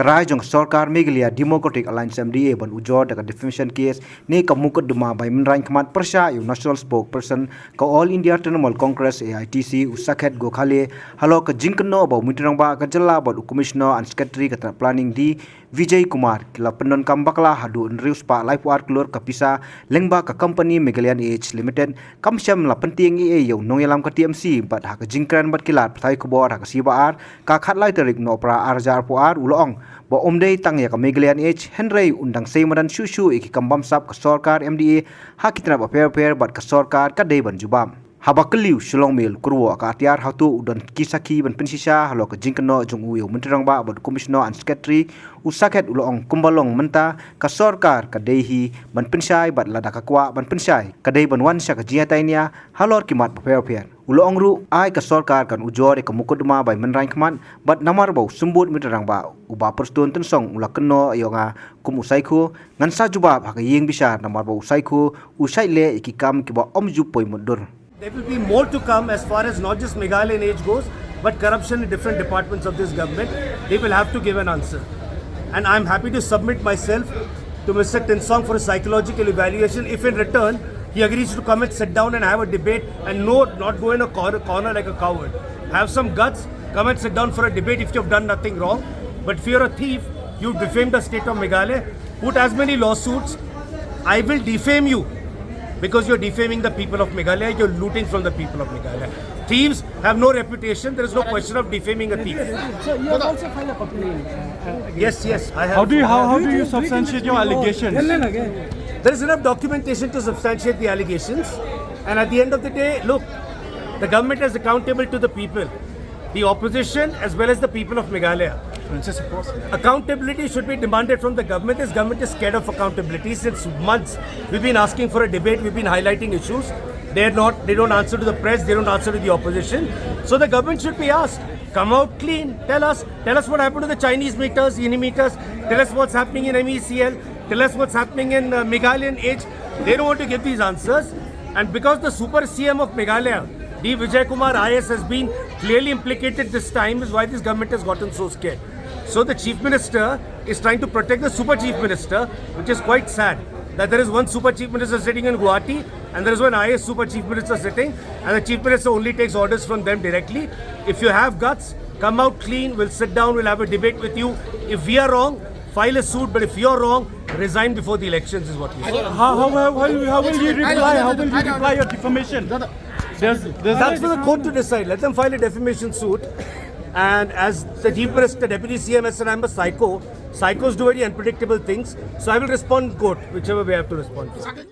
karai jong sarkar Meghalaya Democratic Alliance MDA ban ujor daga defamation case ne kamukot duma by Minran Kamat Persha yu national spokesperson ka All India Trinamool Congress AITC Saket Gokhale halo ka jingkno ba mitrang ba ka jalla ba commissioner and secretary ka planning di Vijay Kumar kila penon kambakla hadu nrius pa life work klur kapisa lengba ka company Meghalaya H Limited kamsyam la penting e yu nongelam ka TMC bat ha ka jingkran bat kilat thai khobor ha ka sibaar ka khatlai tarik no pra arjar puar ulong ba omdei tang ya ka Meghalaya H Henry undang seimadan shushu iki kambam sap ka sarkar MDA ha kitra ba pair bat ka sarkar ka dei ban jubab Habakliu Shillong Mail Kyrwoh ka Atiar hatu dan kisaki ban pensisa halo ka jingkno jung uyo menterang ba bod commissioner and secretary usaket ulong kumbalong menta ka sarkar ka dehi ban pensai bat lada ka kwa ban pensai ka dei ban wan sya ka jiatainia halor kimat pair ulong ru ai ka sarkar kan ujor ka mukodma bai menrain kman bat namar bau sumbut menterang ba uba perston tensong ula keno ayonga kum usaiku ngan sa jubab ha ka ïingbishar namar bau usaiku usaile ikikam ki ba omju poi mundur. There will be more to come as far as not just Meghalaya age goes, but corruption in different departments of this government. They will have to give an answer. And I'm happy to submit myself to Mr. Tinsong for a psychological evaluation if in return he agrees to come and sit down and have a debate and not go in a corner like a coward. Have some guts, come and sit down for a debate if you've done nothing wrong. But if you're a thief, you defamed the state of Meghalaya, put as many lawsuits, I will defame you. Because you're defaming the people of Meghalaya, you're looting from the people of Meghalaya. Thieves have no reputation, there is no question of defaming a thief. So you have also filed a complaint Yes, I have. How do you substantiate your allegations? There is enough documentation to substantiate the allegations. And at the end of the day, look, the government is accountable to the people. The opposition as well as the people of Meghalaya. Accountability should be demanded from the government. This government is scared of accountability. Since months, we've been asking for a debate, we've been highlighting issues. They don't answer to the press, they don't answer to the opposition. So the government should be asked, come out clean, tell us what happened to the Chinese meters, ïohi meters, tell us what's happening in MECL, tell us what's happening in Meghalaya age. They don't want to give these answers. And because the super CM of Meghalaya, D. Vijay Kumar IS has been clearly implicated this time, is why this government has gotten so scared. So the Chief Minister is trying to protect the Super Chief Minister, which is quite sad. That there is one Super Chief Minister sitting in Guwahati and there is one IS Super Chief Minister sitting, and the Chief Minister only takes orders from them directly. If you have guts, come out clean, we'll sit down, we'll have a debate with you. If we are wrong, file a suit, but if you're wrong, resign before the elections is what we say. How will you reply? How will you reply your defamation? That's for the court to decide. Let them file a defamation suit. And as the Chief Minister, Deputy CM has said, I'm a psycho. Psychos do very unpredictable things. So I will respond in court, whichever way I have to respond to.